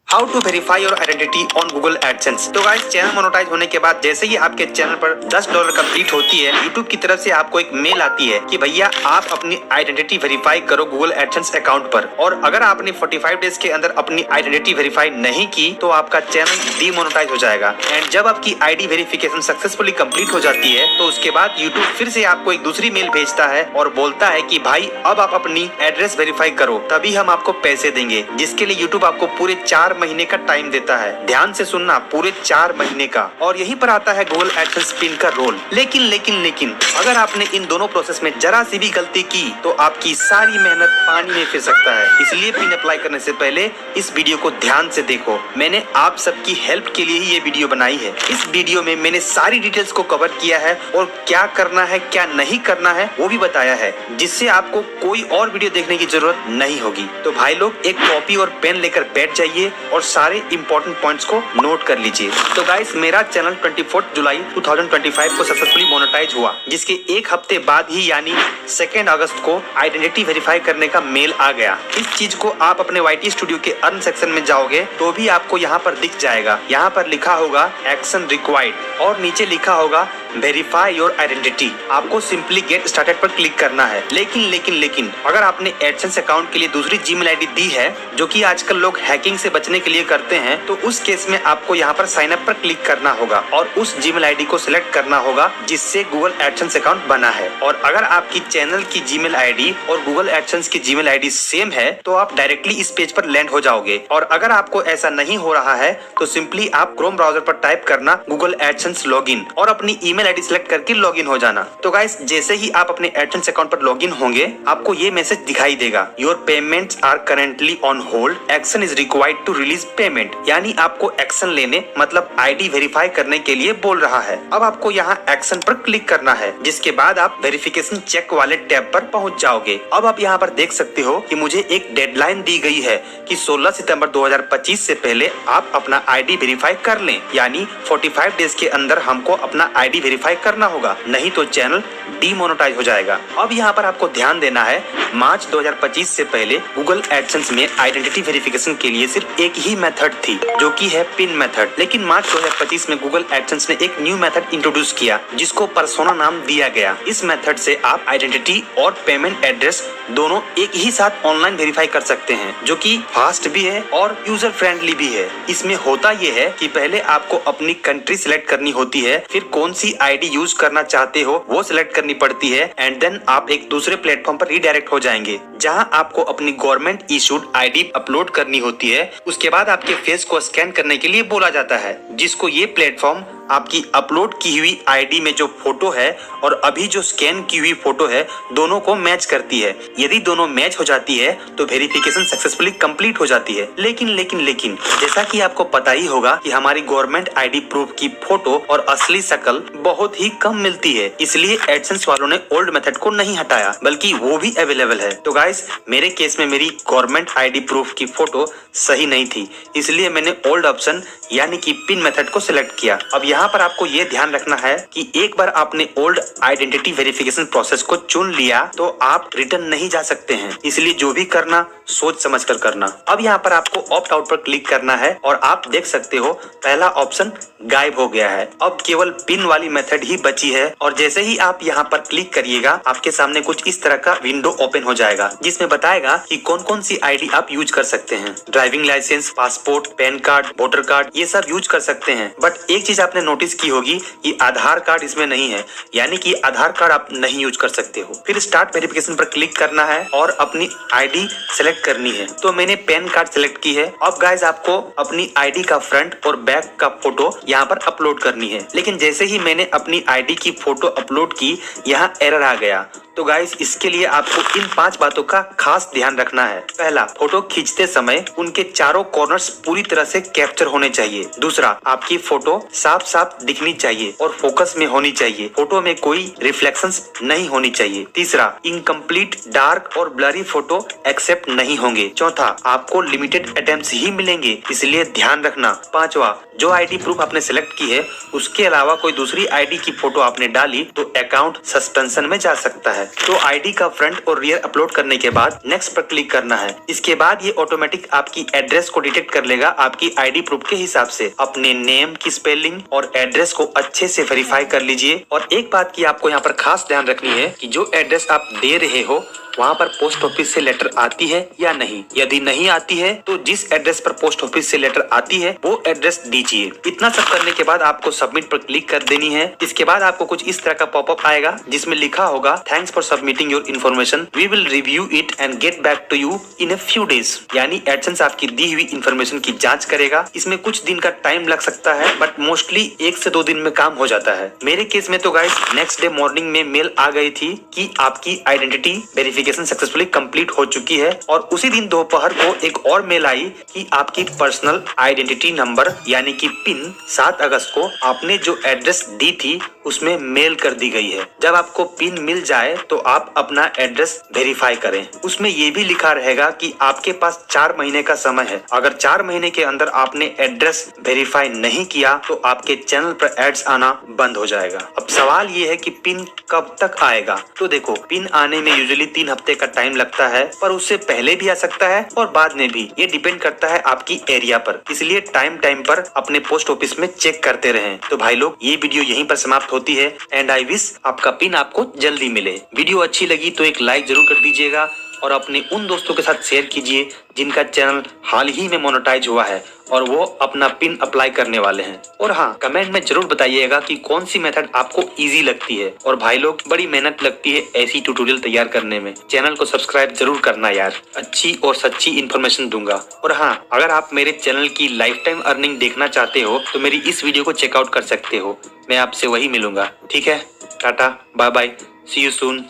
How to verify your identity on Google AdSense. तो guys channel monetise होने के बाद जैसे ही आपके चैनल पर $10 कंप्लीट होती है, यूट्यूब की तरफ से आपको एक मेल आती है कि भैया आप अपनी आइडेंटिटी वेरीफाई करो गूगल एडसेंस अकाउंट पर। और अगर आपने 45 डेज के अंदर अपनी आइडेंटिटी वेरीफाई नहीं की तो आपका चैनल डीमोनेटाइज हो जाएगा। एंड जब आपकी आईडी वेरिफिकेशन सक्सेसफुली कंप्लीट हो जाती है तो उसके बाद यूट्यूब फिर से आपको एक दूसरी मेल भेजता है और बोलता है कि भाई अब आप अपनी एड्रेस वेरीफाई करो, तभी हम आपको पैसे देंगे, जिसके लिए यूट्यूब आपको पूरे 4 महीने का टाइम देता है। ध्यान से सुनना, पूरे 4 महीने का। और यहीं पर आता है गूगल एडसेंस पिन का रोल। लेकिन अगर आपने इन दोनों प्रोसेस में जरा सी भी गलती की तो आपकी सारी मेहनत पानी में फिर सकता है। इसलिए पिन अप्लाई करने से पहले इस वीडियो को ध्यान से देखो। मैंने आप सबकी हेल्प के लिए ही ये वीडियो बनाई है। इस वीडियो में मैंने सारी डिटेल्स को कवर किया है और क्या करना है क्या नहीं करना है वो भी बताया है, जिससे आपको कोई और वीडियो देखने की जरूरत नहीं होगी। तो भाई लोग एक कॉपी और पेन लेकर बैठ जाइए और सारे इंपॉर्टेंट पॉइंट्स को नोट कर लीजिए। तो गाइस मेरा चैनल 24 जुलाई 2025 को सक्सेसफुली मोनेटाइज हुआ, जिसके एक हफ्ते बाद ही यानी 2 अगस्त को आइडेंटिटी वेरीफाई करने का मेल आ गया। इस चीज को आप अपने YT स्टूडियो के अर्न सेक्शन में जाओगे तो भी आपको यहाँ पर दिख जाएगा। यहाँ पर लिखा होगा एक्शन रिक्वायर्ड और नीचे लिखा होगा वेरीफाई योर आइडेंटिटी। आपको सिंपली गेट स्टार्टेड पर क्लिक करना है। लेकिन अगर आपने एडसेंस अकाउंट के लिए दूसरी जीमेल आईडी दी है, जो कि आजकल लोग हैकिंग से बचने के लिए करते हैं, तो उस केस में आपको यहाँ पर साइन अप पर क्लिक करना होगा और उस जीमेल आईडी को सिलेक्ट करना होगा जिससे गूगल एडसेंस अकाउंट बना है। और अगर आपकी चैनल की जीमेल आईडी और गूगल एडसेंस की जीमेल आईडी सेम है तो आप डायरेक्टली इस पेज पर लैंड हो जाओगे। और अगर आपको ऐसा नहीं हो रहा है तो सिंपली आप क्रोम ब्राउजर पर टाइप करना गूगल एडसेंस लॉगिन और अपनी ईमेल आईडी सिलेक्ट करके लॉगिन हो जाना। तो गाइस जैसे ही आप अपने एडसेंस अकाउंट पर लॉगिन होंगे आपको ये मैसेज दिखाई देगा, your payments are currently on hold, action is required to release payment. यानी आपको एक्शन लेने मतलब आईडी वेरीफाई करने के लिए बोल रहा है। अब आपको यहाँ एक्शन पर क्लिक करना है, जिसके बाद आप वेरिफिकेशन चेक वाले टैब पर पहुंच जाओगे। अब आप यहाँ पर देख सकते हो कि मुझे एक डेडलाइन दी गई है कि 16 सितंबर 2025 से पहले आप अपना आईडी वेरीफाई कर लें। यानी 45 डेज के अंदर हमको अपना आईडी वेरीफाई करना होगा, नहीं तो चैनल डीमोनेटाइज हो जाएगा। अब यहाँ पर आपको ध्यान देना है, मार्च 2025 से पहले गूगल एडसेंस में आइडेंटिटी वेरिफिकेशन के लिए सिर्फ एक ही मेथड थी, जो कि है पिन मेथड। लेकिन मार्च 2025 में गूगल एडसेंस ने एक न्यू मेथड इंट्रोड्यूस किया जिसको पर्सोना नाम दिया गया। इस मेथड से आप आइडेंटिटी और पेमेंट एड्रेस दोनों एक ही साथ ऑनलाइन वेरीफाई कर सकते हैं, जो कि फास्ट भी है और यूजर फ्रेंडली भी है। इसमें होता यह है कि पहले आपको अपनी कंट्री सिलेक्ट करनी होती है, फिर कौन सी आईडी यूज करना चाहते हो वो सिलेक्ट करनी पड़ती है एंड देन आप एक दूसरे प्लेटफॉर्म पर रीडायरेक्ट हो जाएंगे, जहां आपको अपनी गवर्नमेंट इशूड आईडी अपलोड करनी होती है। उसके बाद आपके फेस को स्कैन करने के लिए बोला जाता है, जिसको ये प्लेटफॉर्म आपकी अपलोड की हुई आईडी में जो फोटो है और अभी जो स्कैन की हुई फोटो है दोनों को मैच करती है। यदि दोनों मैच हो जाती है तो वेरिफिकेशन सक्सेसफुली कंप्लीट हो जाती है। लेकिन जैसा कि आपको पता ही होगा कि हमारी गवर्नमेंट आईडी प्रूफ की फोटो और असली शक्ल बहुत ही कम मिलती है, इसलिए एडसेंस वालों ने ओल्ड मेथड को नहीं हटाया, बल्कि वो भी अवेलेबल है। तो गाइस मेरे केस में मेरी गवर्नमेंट आईडी प्रूफ की फोटो सही नहीं थी, इसलिए मैंने ओल्ड ऑप्शन यानी कि पिन मेथड को सिलेक्ट किया। अब यहाँ पर आपको ये ध्यान रखना है कि एक बार आपने ओल्ड आइडेंटिटी वेरिफिकेशन प्रोसेस को चुन लिया तो आप रिटर्न नहीं जा सकते हैं, इसलिए जो भी करना सोच समझ कर करना। अब यहाँ पर आपको ऑप्ट आउट पर क्लिक करना है और आप देख सकते हो पहला ऑप्शन गायब हो गया है। अब केवल पिन वाली मेथड ही बची है और जैसे ही आप यहाँ पर क्लिक करिएगा आपके सामने कुछ इस तरह का विंडो ओपन हो जाएगा, जिसमें बताएगा कि कौन कौन सी आईडी आप यूज कर सकते हैं। Driving licence, passport, PAN card, voter card, ये सब यूज कर सकते हैं। बट एक चीज आपने नोटिस की होगी कि आधार कार्ड इसमें नहीं है, यानी कि आधार कार्ड आप नहीं यूज कर सकते हो। फिर स्टार्ट वेरिफिकेशन पर क्लिक करना है और अपनी आईडी सेलेक्ट करनी है। तो मैंने पैन कार्ड सेलेक्ट की है। अब गाइस आपको अपनी आईडी का फ्रंट और बैक का फोटो यहाँ पर अपलोड करनी है। लेकिन जैसे ही मैंने अपनी आईडी की फोटो अपलोड की, यहाँ एरर आ गया। तो गाइस इसके लिए आपको इन 5 बातों का खास ध्यान रखना है। पहला, फोटो खींचते समय उनके चारों कॉर्नर्स पूरी तरह से कैप्चर होने चाहिए। दूसरा, आपकी फोटो साफ साफ दिखनी चाहिए और फोकस में होनी चाहिए। फोटो में कोई रिफ्लेक्शंस नहीं होनी चाहिए। तीसरा, इनकम्प्लीट, डार्क और ब्लरी फोटो एक्सेप्ट नहीं होंगे। चौथा, आपको लिमिटेड अटेम्प्ट्स ही मिलेंगे, इसलिए ध्यान रखना। पांचवा, जो आईडी प्रूफ आपने सिलेक्ट की है उसके अलावा कोई दूसरी आईडी की फोटो आपने डाली तो अकाउंट सस्पेंशन में जा सकता है। तो आईडी का फ्रंट और रियर अपलोड करने के बाद नेक्स्ट पर क्लिक करना है। इसके बाद ये ऑटोमेटिक आपकी एड्रेस को डिटेक्ट कर लेगा आपकी आईडी प्रूफ के हिसाब से। अपने नेम की स्पेलिंग और एड्रेस को अच्छे से वेरीफाई कर लीजिए। और एक बात की आपको यहाँ पर खास ध्यान रखनी है कि जो एड्रेस आप दे रहे हो वहाँ पर पोस्ट ऑफिस से लेटर आती है या नहीं। यदि नहीं आती है तो जिस एड्रेस पर पोस्ट ऑफिस से लेटर आती है वो एड्रेस दीजिए। इतना सब करने के बाद आपको सबमिट पर क्लिक कर देनी है। इसके बाद आपको कुछ इस तरह का पॉपअप आएगा जिसमें लिखा होगा thanks for submitting your information, we will review it and get back to you in a few days. यानी एडसेंस आपकी दी हुई इन्फॉर्मेशन की जाँच करेगा। इसमें कुछ दिन का टाइम लग सकता है बट मोस्टली 1 से 2 दिन में काम हो जाता है। मेरे केस में तो गाइस नेक्स्ट डे मॉर्निंग में मेल आ गई थी कि आपकी आइडेंटिटी वेरिफिकेशन सक्सेसफुली कंप्लीट हो चुकी है। और उसी दिन दोपहर को एक और मेल आई कि आपकी पर्सनल आइडेंटिटी नंबर यानी कि पिन 7 अगस्त को आपने जो एड्रेस दी थी उसमें मेल कर दी गई है। जब आपको पिन मिल जाए तो आप अपना एड्रेस वेरीफाई करें। उसमें ये भी लिखा रहेगा कि आपके पास 4 महीने का समय है। अगर 4 महीने के अंदर आपने एड्रेस वेरीफाई नहीं किया तो आपके चैनल पर एड्स आना बंद हो जाएगा। अब सवाल ये है कि पिन कब तक आएगा। तो देखो पिन आने में यूजुअली 3 हफ्ते का टाइम लगता है, पर उससे पहले भी आ सकता है और बाद में भी। ये डिपेंड करता है आपकी एरिया पर, इसलिए टाइम पर अपने पोस्ट ऑफिस में चेक करते रहें। तो भाई लोग ये वीडियो यहीं पर समाप्त होती है एंड आई विश आपका पिन आपको जल्दी मिले। वीडियो अच्छी लगी तो एक लाइक जरूर कर दीजिएगा और अपने उन दोस्तों के साथ शेयर कीजिए जिनका चैनल हाल ही में मोनेटाइज हुआ है और वो अपना पिन अप्लाई करने वाले हैं। और हाँ, कमेंट में जरूर बताइएगा कि कौन सी मेथड आपको इजी लगती है। और भाई लोग बड़ी मेहनत लगती है ऐसी ट्यूटोरियल तैयार करने में। चैनल को सब्सक्राइब जरूर करना यार, अच्छी और सच्ची इन्फॉर्मेशन दूंगा। और हाँ, अगर आप मेरे चैनल की लाइफ टाइम अर्निंग देखना चाहते हो तो मेरी इस वीडियो को चेकआउट कर सकते हो। मैं आपसे वही मिलूंगा। ठीक है, tata bye bye, see you soon.